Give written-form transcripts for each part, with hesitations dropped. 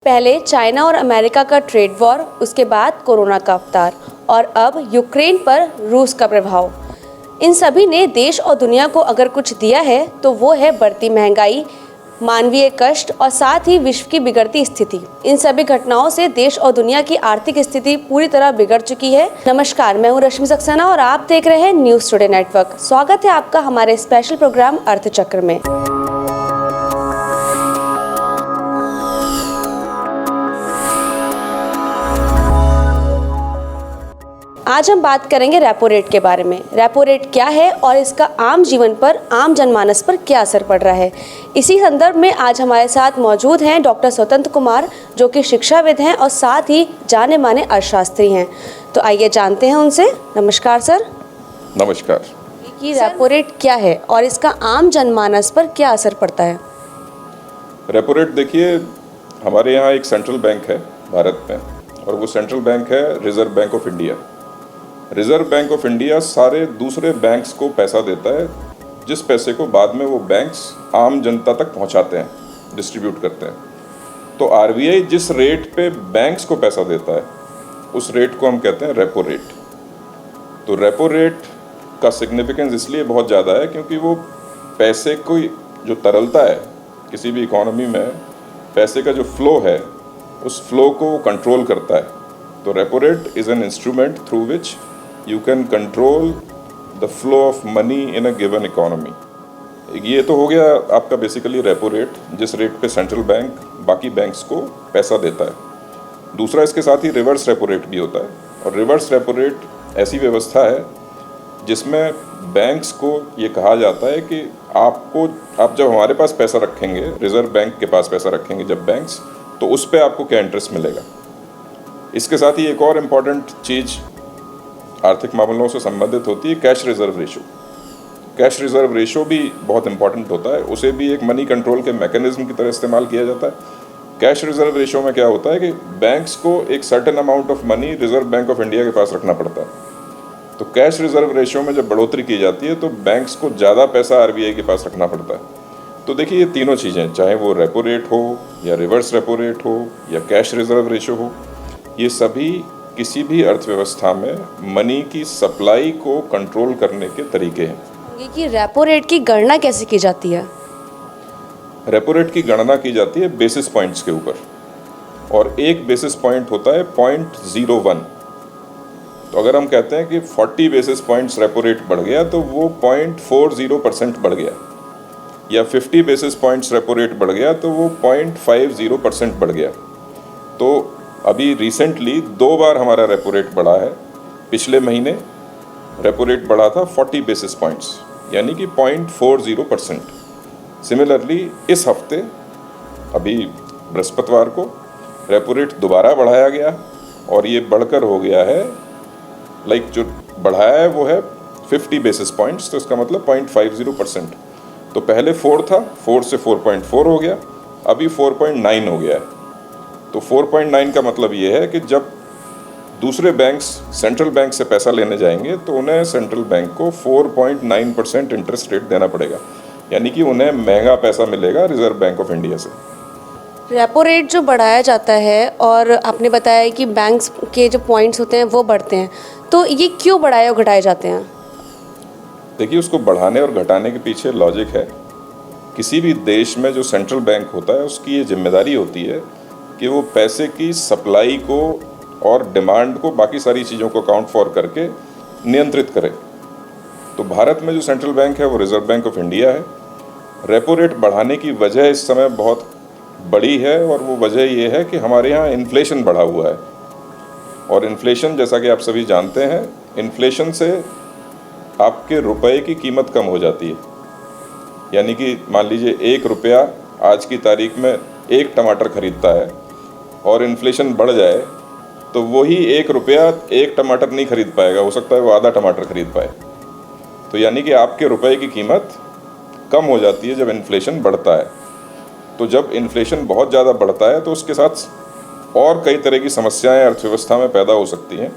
पहले चाइना और अमेरिका का ट्रेड वॉर, उसके बाद कोरोना का अवतार और अब यूक्रेन पर रूस का प्रभाव। इन सभी ने देश और दुनिया को अगर कुछ दिया है तो वो है बढ़ती महंगाई, मानवीय कष्ट और साथ ही विश्व की बिगड़ती स्थिति। इन सभी घटनाओं से देश और दुनिया की आर्थिक स्थिति पूरी तरह बिगड़ चुकी है। नमस्कार, मैं हूं रश्मि सक्सेना और आप देख रहे हैं न्यूज़ टुडे नेटवर्क। स्वागत है आपका हमारे स्पेशल प्रोग्राम अर्थचक्र में। आज हम बात करेंगे रेपो रेट के बारे में। रेपो रेट क्या है और इसका आम जीवन पर, आम जनमानस पर क्या असर पड़ रहा है। इसी संदर्भ में आज हमारे साथ मौजूद हैं डॉक्टर स्वतंत्र कुमार, जो कि शिक्षाविद हैं और साथ ही जाने माने अर्थशास्त्री हैं। तो आइए जानते हैं उनसे। नमस्कार सर। नमस्कार। कि रेपो रेट क्या है और इसका आम जनमानस पर क्या असर पड़ता है। रेपो रेट देखिए, हमारे यहाँ एक सेंट्रल बैंक है भारत में, और वो सेंट्रल बैंक है reserve bank of India. Reserve bank of India सारे दूसरे बैंक्स को पैसा देता है, जिस पैसे को बाद में वो बैंक्स आम जनता तक पहुंचाते हैं, डिस्ट्रीब्यूट करते हैं। तो आरबीआई जिस रेट पे बैंक्स को पैसा देता है, उस रेट को हम कहते हैं रेपो रेट। तो रेपो रेट का सिग्निफिकेंस इसलिए बहुत ज़्यादा है क्योंकि वो पैसे को, जो तरलता है किसी भी इकोनॉमी में, पैसे का जो फ्लो है, उस फ्लो को कंट्रोल करता है। तो repo rate is an instrument through which you can control the flow of money in a given economy। ये तो हो गया आपका बेसिकली रेपो रेट, जिस रेट पे सेंट्रल बैंक बाकी बैंक्स को पैसा देता है। दूसरा, इसके साथ ही रिवर्स रेपो रेट भी होता है, और रिवर्स रेपो रेट ऐसी व्यवस्था है जिसमें बैंक्स को ये कहा जाता है कि आप जब हमारे पास पैसा रखेंगे, रिजर्व बैंक के पास पैसा रखेंगे जब बैंक्स, तो उस पर आपको क्या इंटरेस्ट मिलेगा। इसके साथ ही एक और इम्पॉर्टेंट चीज़ आर्थिक मामलों से संबंधित होती है, cash reserve ratio. Cash reserve ratio भी बहुत इंपॉर्टेंट होता है, उसे भी एक मनी कंट्रोल के मैकेनिज्म की तरह इस्तेमाल किया जाता है। कैश रिजर्व रेशो में क्या होता है कि बैंक्स को एक certain amount of money reserve bank of India के पास रखना पड़ता है। तो कैश रिजर्व रेशो में जब बढ़ोतरी की जाती है तो बैंक्स को ज़्यादा पैसा आरबीआई के पास रखना पड़ता है। तो देखिए, ये तीनों चीज़ें, चाहे वो रेपो रेट हो या रिवर्स रेपो रेट हो या कैश रिजर्व रेशो हो, ये सभी किसी भी अर्थव्यवस्था में मनी की सप्लाई को कंट्रोल करने के तरीके हैं। कि रेपो रेट की गणना कैसे की जाती है। रेपो रेट की गणना की जाती है बेसिस पॉइंट्स के ऊपर, और एक बेसिस पॉइंट होता है 0.01। तो अगर हम कहते हैं कि 40 बेसिस पॉइंट्स रेपो रेट बढ़ गया तो वो 0.40% बढ़ गया, या 50 बेसिस पॉइंट्स रेपो रेट बढ़ गया तो वो 0.50% बढ़ गया। तो अभी रिसेंटली 2 बार हमारा रेपो रेट बढ़ा है। पिछले महीने रेपो रेट बढ़ा था 40 बेसिस पॉइंट्स, यानी कि 0.40%। सिमिलरली इस हफ्ते, अभी बृहस्पतिवार को, रेपो रेट दोबारा बढ़ाया गया, और ये बढ़कर हो गया है, जो बढ़ाया है वो है 50 बेसिस पॉइंट्स, तो इसका मतलब 0.50%। तो पहले 4 था, 4 से 4.4 हो गया, अभी 4.9 हो गया है। तो 4.9 का मतलब ये है कि जब दूसरे बैंक्स सेंट्रल बैंक से पैसा लेने जाएंगे तो उन्हें सेंट्रल बैंक को 4.9% इंटरेस्ट रेट देना पड़ेगा, यानी कि उन्हें महंगा पैसा मिलेगा रिजर्व बैंक ऑफ इंडिया से। रेपो रेट जो बढ़ाया जाता है, और आपने बताया कि बैंक्स के जो पॉइंट्स होते हैं वो बढ़ते हैं, तो ये क्यों बढ़ाए और घटाए जाते हैं। देखिए, उसको बढ़ाने और घटाने के पीछे लॉजिक है। किसी भी देश में जो सेंट्रल बैंक होता है, उसकी ये जिम्मेदारी होती है कि वो पैसे की सप्लाई को और डिमांड को, बाकी सारी चीज़ों को अकाउंट फॉर करके नियंत्रित करे। तो भारत में जो सेंट्रल बैंक है वो रिजर्व बैंक ऑफ इंडिया है। रेपो रेट बढ़ाने की वजह इस समय बहुत बड़ी है, और वो वजह ये है कि हमारे यहाँ इन्फ्लेशन बढ़ा हुआ है। और इन्फ्लेशन, जैसा कि आप सभी जानते हैं, इन्फ्लेशन से आपके रुपए की कीमत कम हो जाती है। यानी कि मान लीजिए 1 रुपया आज की तारीख में 1 टमाटर खरीदता है, और इन्फ्लेशन बढ़ जाए तो वही 1 रुपया 1 टमाटर नहीं खरीद पाएगा, हो सकता है वो आधा टमाटर खरीद पाए। तो यानी कि आपके रुपए की कीमत कम हो जाती है जब इन्फ्लेशन बढ़ता है। तो जब इन्फ्लेशन बहुत ज़्यादा बढ़ता है तो उसके साथ और कई तरह की समस्याएं अर्थव्यवस्था में पैदा हो सकती हैं,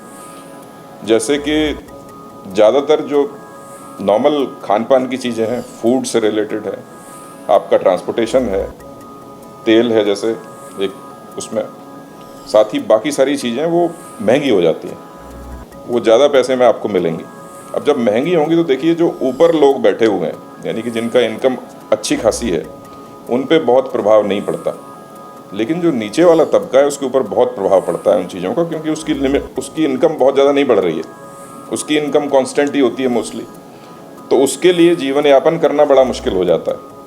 जैसे कि ज़्यादातर जो नॉर्मल खान पान की चीज़ें हैं, फूड से रिलेटेड है, आपका ट्रांसपोर्टेशन है, तेल है, जैसे एक उसमें, साथ ही बाकी सारी चीज़ें वो महंगी हो जाती हैं, वो ज़्यादा पैसे में आपको मिलेंगी। अब जब महंगी होंगी तो देखिए जो ऊपर लोग बैठे हुए हैं, यानी कि जिनका इनकम अच्छी खासी है, उन पे बहुत प्रभाव नहीं पड़ता, लेकिन जो नीचे वाला तबका है उसके ऊपर बहुत प्रभाव पड़ता है उन चीज़ों का, क्योंकि उसकी इनकम बहुत ज़्यादा नहीं बढ़ रही है, उसकी इनकम कांस्टेंट ही होती है मोस्टली, तो उसके लिए जीवन यापन करना बड़ा मुश्किल हो जाता है।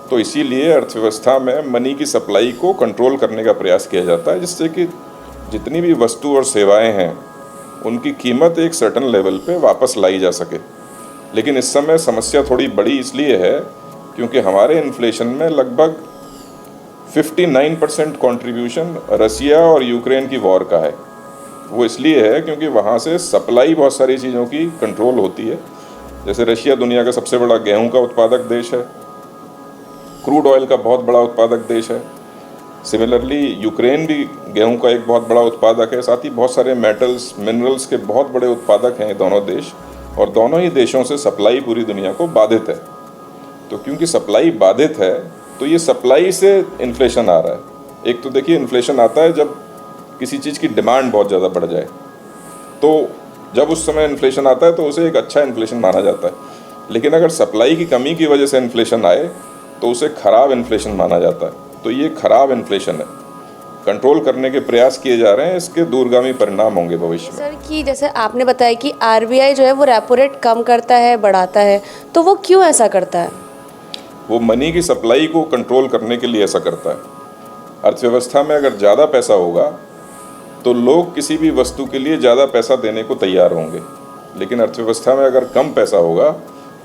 तो इसीलिए अर्थव्यवस्था में मनी की सप्लाई को कंट्रोल करने का प्रयास किया जाता है, जिससे कि जितनी भी वस्तु और सेवाएं हैं उनकी कीमत एक सर्टन लेवल पे वापस लाई जा सके। लेकिन इस समय समस्या थोड़ी बड़ी इसलिए है क्योंकि हमारे इन्फ्लेशन में लगभग 59% कंट्रीब्यूशन रसिया और यूक्रेन की वॉर का है। वो इसलिए है क्योंकि वहाँ से सप्लाई बहुत सारी चीज़ों की कंट्रोल होती है। जैसे रशिया दुनिया का सबसे बड़ा गेहूं का उत्पादक देश है, क्रूड ऑयल का बहुत बड़ा उत्पादक देश है। सिमिलरली यूक्रेन भी गेहूं का एक बहुत बड़ा उत्पादक है, साथ ही बहुत सारे मेटल्स मिनरल्स के बहुत बड़े उत्पादक हैं दोनों देश, और दोनों ही देशों से सप्लाई पूरी दुनिया को बाधित है। तो क्योंकि सप्लाई बाधित है तो ये सप्लाई से इन्फ्लेशन आ रहा है। एक तो देखिए इन्फ्लेशन आता है जब किसी चीज़ की डिमांड बहुत ज़्यादा बढ़ जाए, तो जब उस समय इन्फ्लेशन आता है तो उसे एक अच्छा इन्फ्लेशन माना जाता है। लेकिन अगर सप्लाई की कमी की वजह से इन्फ्लेशन आए तो उसे खराब इन्फ्लेशन माना जाता है। तो ये खराब इन्फ्लेशन है, कंट्रोल करने के प्रयास किए जा रहे हैं, इसके दूरगामी परिणाम होंगे भविष्य में। सर कि जैसे आपने बताया कि आरबीआई जो है वो रेपो रेट कम करता है, बढ़ाता है, तो वो क्यों ऐसा करता है? वो मनी की सप्लाई को कंट्रोल करने के लिए ऐसा करता है। अर्थव्यवस्था में अगर ज़्यादा पैसा होगा तो लोग किसी भी वस्तु के लिए ज़्यादा पैसा देने को तैयार होंगे, लेकिन अर्थव्यवस्था में अगर कम पैसा होगा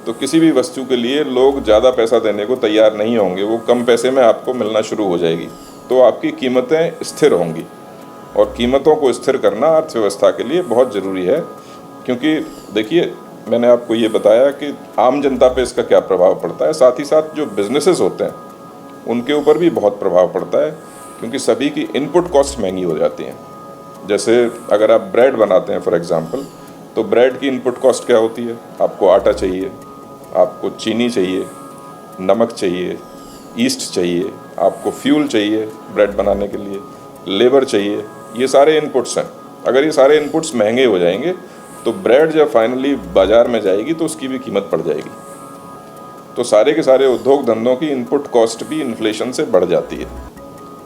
तो किसी भी वस्तु के लिए लोग ज़्यादा पैसा देने को तैयार नहीं होंगे, वो कम पैसे में आपको मिलना शुरू हो जाएगी, तो आपकी कीमतें स्थिर होंगी। और कीमतों को स्थिर करना अर्थव्यवस्था के लिए बहुत ज़रूरी है, क्योंकि देखिए मैंने आपको ये बताया कि आम जनता पे इसका क्या प्रभाव पड़ता है, साथ ही साथ जो बिजनेसेस होते हैं उनके ऊपर भी बहुत प्रभाव पड़ता है, क्योंकि सभी की इनपुट कॉस्ट महंगी हो जाती हैं। जैसे अगर आप ब्रेड बनाते हैं फॉर एग्जांपल, तो ब्रेड की इनपुट कॉस्ट क्या होती है? आपको आटा चाहिए, आपको चीनी चाहिए, नमक चाहिए, ईस्ट चाहिए, आपको फ्यूल चाहिए ब्रेड बनाने के लिए, लेबर चाहिए, ये सारे इनपुट्स हैं। अगर ये सारे इनपुट्स महंगे हो जाएंगे तो ब्रेड जब फाइनली बाज़ार में जाएगी तो उसकी भी कीमत बढ़ जाएगी। तो सारे के सारे उद्योग धंधों की इनपुट कॉस्ट भी इन्फ्लेशन से बढ़ जाती है।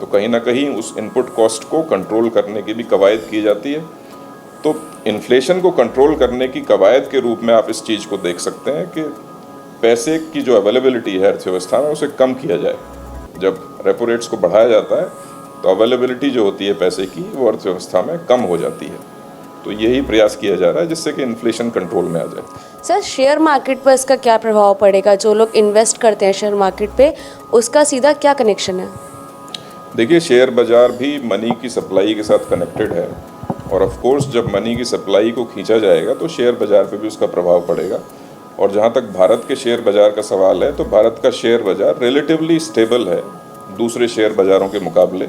तो कहीं ना कहीं उस इनपुट कॉस्ट को कंट्रोल करने की भी कवायद की जाती है। तो इन्फ्लेशन को कंट्रोल करने की कवायद के रूप में आप इस चीज़ को देख सकते हैं कि पैसे की जो अवेलेबिलिटी है अर्थव्यवस्था में उसे कम किया जाए। जब रेपो रेट्स को बढ़ाया जाता है तो अवेलेबिलिटी जो होती है पैसे की वो अर्थव्यवस्था में कम हो जाती है। तो यही प्रयास किया जा रहा है जिससे कि इन्फ्लेशन कंट्रोल में आ जाए। सर शेयर मार्केट पर इसका क्या प्रभाव पड़ेगा? जो लोग इन्वेस्ट करते हैं शेयर मार्केट पे, उसका सीधा क्या कनेक्शन है? देखिए शेयर बाज़ार भी मनी की सप्लाई के साथ कनेक्टेड है, और ऑफ कोर्स जब मनी की सप्लाई को खींचा जाएगा तो शेयर बाज़ार पे भी उसका प्रभाव पड़ेगा। और जहाँ तक भारत के शेयर बाज़ार का सवाल है तो भारत का शेयर बाज़ार रिलेटिवली स्टेबल है दूसरे शेयर बाज़ारों के मुकाबले,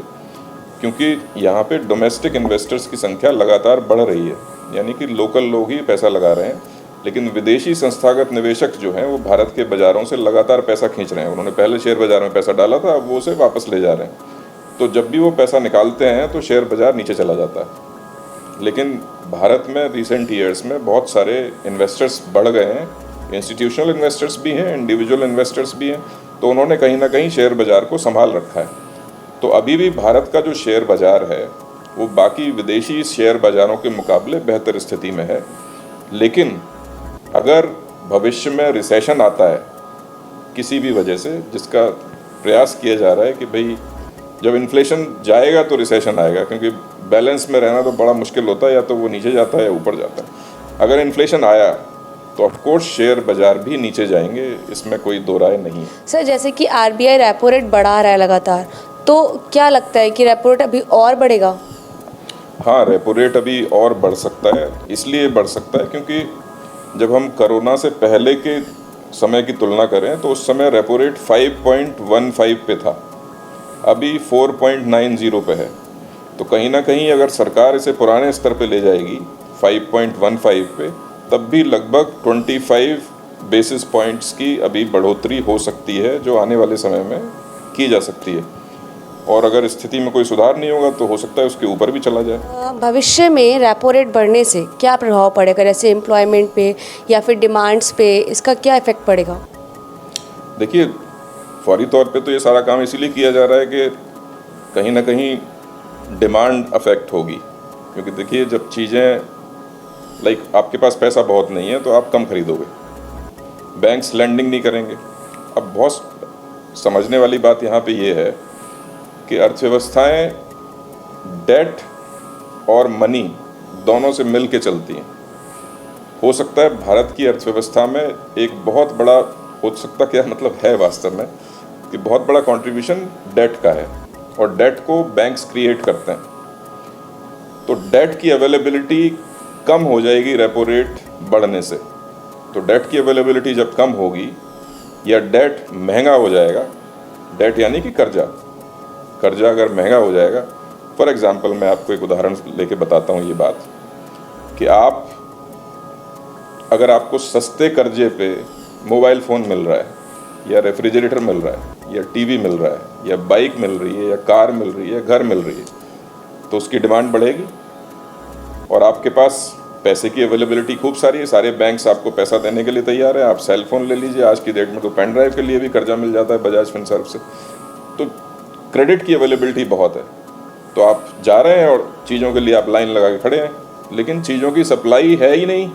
क्योंकि यहाँ पे डोमेस्टिक इन्वेस्टर्स की संख्या लगातार बढ़ रही है, यानी कि लोकल लोग ही पैसा लगा रहे हैं, लेकिन विदेशी संस्थागत निवेशक जो हैं वो भारत के बाज़ारों से लगातार पैसा खींच रहे हैं। उन्होंने पहले शेयर बाज़ार में पैसा डाला था, अब वो उसे वापस ले जा रहे हैं। तो जब भी वो पैसा निकालते हैं तो शेयर बाज़ार नीचे चला जाता है। लेकिन भारत में रिसेंट ईयर्स में बहुत सारे इन्वेस्टर्स बढ़ गए हैं, इंस्टीट्यूशनल इन्वेस्टर्स भी हैं, इंडिविजुअल इन्वेस्टर्स भी हैं, तो उन्होंने कहीं ना कहीं शेयर बाज़ार को संभाल रखा है। तो अभी भी भारत का जो शेयर बाज़ार है वो बाकी विदेशी शेयर बाज़ारों के मुकाबले बेहतर स्थिति में है। लेकिन अगर भविष्य में रिसेशन आता है किसी भी वजह से, जिसका प्रयास किया जा रहा है कि भाई जब इन्फ्लेशन जाएगा तो रिसेशन आएगा, क्योंकि बैलेंस में रहना तो बड़ा मुश्किल होता है, या तो वो नीचे जाता है या ऊपर जाता है। अगर इन्फ्लेशन आया तो ऑफकोर्स शेयर बाज़ार भी नीचे जाएंगे, इसमें कोई दो राय नहीं है। सर जैसे कि आरबीआई रेपो रेट बढ़ा रहा है लगातार, तो क्या लगता है कि रेपो रेट अभी और बढ़ेगा? हाँ, रेपो रेट अभी और बढ़ सकता है। इसलिए बढ़ सकता है क्योंकि जब हम कोरोना से पहले के समय की तुलना करें तो उस समय रेपो रेट 5.15 पे था, अभी 4.90 पे है। तो कहीं ना कहीं अगर सरकार इसे पुराने स्तर पे ले जाएगी 5.15 पे, तब भी लगभग 25 बेसिस पॉइंट्स की अभी बढ़ोतरी हो सकती है, जो आने वाले समय में की जा सकती है। और अगर स्थिति में कोई सुधार नहीं होगा तो हो सकता है उसके ऊपर भी चला जाए। भविष्य में रेपो रेट बढ़ने से क्या प्रभाव पड़ेगा, जैसे एम्प्लॉयमेंट पे या फिर डिमांड्स पे, इसका क्या इफेक्ट पड़ेगा? देखिए, फौरी तौर पे तो ये सारा काम इसीलिए किया जा रहा है कि कहीं ना कहीं डिमांड अफेक्ट होगी, क्योंकि देखिए जब चीज़ें लाइक आपके पास पैसा बहुत नहीं है तो आप कम खरीदोगे, बैंक्स लेंडिंग नहीं करेंगे। अब बहुत समझने वाली बात यहाँ पे ये है कि अर्थव्यवस्थाएं डेट और मनी दोनों से मिल के चलती हैं। हो सकता है भारत की अर्थव्यवस्था में एक बहुत बड़ा, हो सकता क्या मतलब है वास्तव में कि बहुत बड़ा कंट्रीब्यूशन डेट का है और डेट को बैंक्स क्रिएट करते हैं। तो डेट की अवेलेबिलिटी कम हो जाएगी रेपो रेट बढ़ने से। तो डेट की अवेलेबिलिटी जब कम होगी या डेट महंगा हो जाएगा, डेट यानी कि कर्जा अगर महंगा हो जाएगा, फॉर एग्जांपल मैं आपको एक उदाहरण लेके बताता हूँ ये बात कि आप अगर आपको सस्ते कर्जे पे मोबाइल फ़ोन मिल रहा है या रेफ्रिजरेटर मिल रहा है या टीवी मिल रहा है या बाइक मिल रही है या कार मिल रही है, घर मिल रही है, तो उसकी डिमांड बढ़ेगी और आपके पास पैसे की अवेलेबिलिटी खूब सारी है, सारे बैंक्स आपको पैसा देने के लिए तैयार है। आप सेल फोन ले लीजिए, आज की डेट में तो पेन ड्राइव के लिए भी कर्जा मिल जाता है बजाज फिनसर्व से। तो क्रेडिट की अवेलेबिलिटी बहुत है, तो आप जा रहे हैं और चीज़ों के लिए आप लाइन लगा के खड़े हैं, लेकिन चीज़ों की सप्लाई है ही नहीं,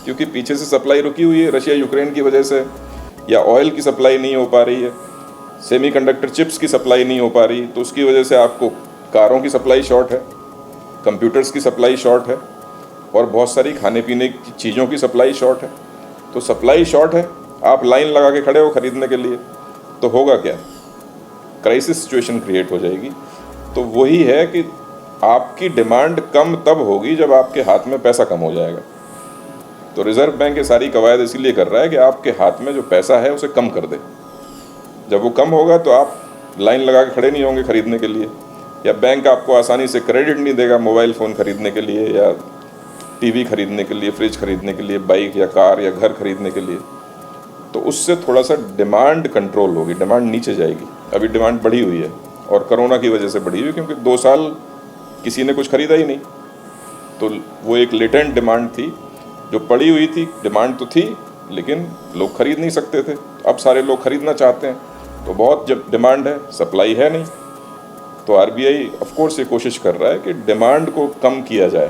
क्योंकि पीछे से सप्लाई रुकी हुई है रशिया यूक्रेन की वजह से, या ऑयल की सप्लाई नहीं हो पा रही है, सेमीकंडक्टर चिप्स की सप्लाई नहीं हो पा रही, तो उसकी वजह से आपको कारों की सप्लाई शॉर्ट है, कंप्यूटर्स की सप्लाई शॉर्ट है और बहुत सारी खाने पीने की चीज़ों की सप्लाई शॉर्ट है। तो सप्लाई शॉर्ट है, आप लाइन लगा के खड़े हो खरीदने के लिए, तो होगा क्या? क्राइसिस सिचुएशन क्रिएट हो जाएगी। तो वही है कि आपकी डिमांड कम तब होगी जब आपके हाथ में पैसा कम हो जाएगा। तो रिजर्व बैंक ये सारी कवायद इसीलिए कर रहा है कि आपके हाथ में जो पैसा है उसे कम कर दे। जब वो कम होगा तो आप लाइन लगा के खड़े नहीं होंगे खरीदने के लिए, या बैंक आपको आसानी से क्रेडिट नहीं देगा मोबाइल फ़ोन खरीदने के लिए या टीवी खरीदने के लिए, फ्रिज खरीदने के लिए, बाइक या कार या घर खरीदने के लिए। तो उससे थोड़ा सा डिमांड कंट्रोल होगी, डिमांड नीचे जाएगी। अभी डिमांड बढ़ी हुई है और कोरोना की वजह से बढ़ी हुई, क्योंकि 2 साल किसी ने कुछ खरीदा ही नहीं, तो वो एक लेटेंट डिमांड थी जो पड़ी हुई थी। डिमांड तो थी लेकिन लोग खरीद नहीं सकते थे, अब सारे लोग खरीदना चाहते हैं। तो बहुत जब डिमांड है, सप्लाई है नहीं, तो आरबीआई ऑफ कोर्स ये कोशिश कर रहा है कि डिमांड को कम किया जाए,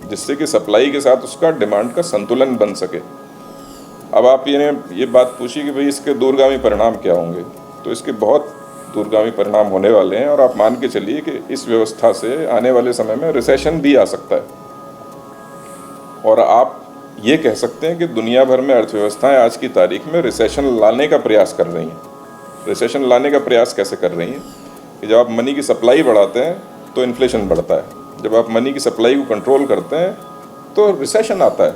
जिससे कि सप्लाई के साथ उसका डिमांड का संतुलन बन सके। अब आप ये बात पूछिए कि भाई इसके दूरगामी परिणाम क्या होंगे, तो इसके बहुत दूरगामी परिणाम होने वाले हैं और आप मान के चलिए कि इस व्यवस्था से आने वाले समय में रिसेशन भी आ सकता है। और आप ये कह सकते हैं कि दुनिया भर में अर्थव्यवस्थाएं आज की तारीख में रिसेशन लाने का प्रयास कर रही हैं। रिसेशन लाने का प्रयास कैसे कर रही हैं कि जब आप मनी की सप्लाई बढ़ाते हैं तो इन्फ्लेशन बढ़ता है, जब आप मनी की सप्लाई को कंट्रोल करते हैं तो रिसेशन आता है,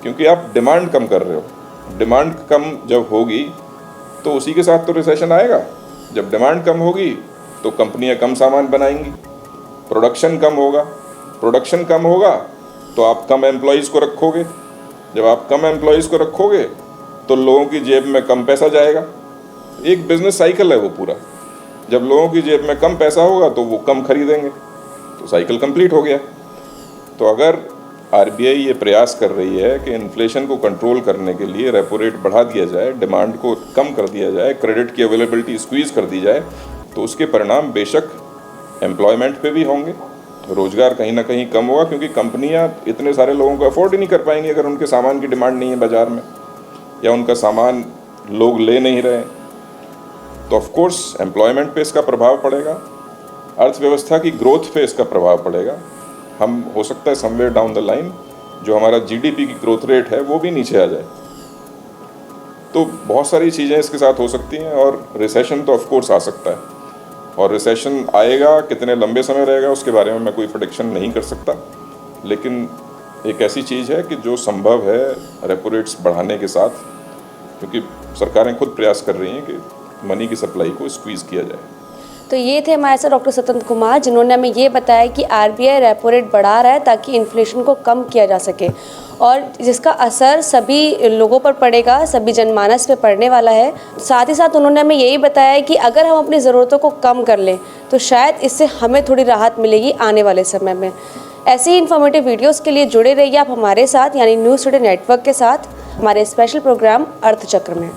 क्योंकि आप डिमांड कम कर रहे हो। डिमांड कम जब होगी तो उसी के साथ तो रिसेशन आएगा। जब डिमांड कम होगी तो कंपनियां कम सामान बनाएंगी, प्रोडक्शन कम होगा, प्रोडक्शन कम होगा तो आप कम एम्प्लॉयज़ को रखोगे, जब आप कम एम्प्लॉयज़ को रखोगे तो लोगों की जेब में कम पैसा जाएगा। एक बिजनेस साइकिल है वो पूरा। जब लोगों की जेब में कम पैसा होगा तो वो कम खरीदेंगे, तो साइकिल कंप्लीट हो गया। तो अगर आरबीआई ये प्रयास कर रही है कि इन्फ्लेशन को कंट्रोल करने के लिए रेपो रेट बढ़ा दिया जाए, डिमांड को कम कर दिया जाए, क्रेडिट की अवेलेबिलिटी स्क्वीज़ कर दी जाए, तो उसके परिणाम बेशक एम्प्लॉयमेंट पे भी होंगे, रोज़गार कहीं ना कहीं कम होगा, क्योंकि कंपनियां इतने सारे लोगों को अफोर्ड ही नहीं कर पाएंगी अगर उनके सामान की डिमांड नहीं है बाज़ार में, या उनका सामान लोग ले नहीं रहे। तो ऑफ कोर्स एम्प्लॉयमेंट पे इसका प्रभाव पड़ेगा, अर्थव्यवस्था की ग्रोथ पे इसका प्रभाव पड़ेगा। हम हो सकता है समवेयर डाउन द लाइन जो हमारा जीडीपी की ग्रोथ रेट है वो भी नीचे आ जाए। तो बहुत सारी चीज़ें इसके साथ हो सकती हैं और रिसेशन तो ऑफ कोर्स आ सकता है, और रिसेशन आएगा, कितने लंबे समय रहेगा उसके बारे में मैं कोई प्रेडिक्शन नहीं कर सकता, लेकिन एक ऐसी चीज़ है कि जो संभव है रेपो रेट्स बढ़ाने के साथ, क्योंकि सरकारें खुद प्रयास कर रही हैं कि मनी की सप्लाई को स्क्वीज़ किया जाए। तो ये थे हमारे साथ डॉक्टर स्वतंत्र कुमार, जिन्होंने हमें ये बताया कि आरबीआई रेपो रेट बढ़ा रहा है ताकि इन्फ्लेशन को कम किया जा सके। और जिसका असर सभी लोगों पर पड़ेगा, सभी जनमानस पे पड़ने वाला है। साथ ही साथ उन्होंने हमें यही बताया कि अगर हम अपनी ज़रूरतों को कम कर लें तो शायद इससे हमें थोड़ी राहत मिलेगी आने वाले समय में। ऐसे ही इन्फॉर्मेटिव वीडियोस के लिए जुड़े रहिए आप हमारे साथ यानी न्यूज़ टुडे नेटवर्क के साथ हमारे स्पेशल प्रोग्राम अर्थचक्र में।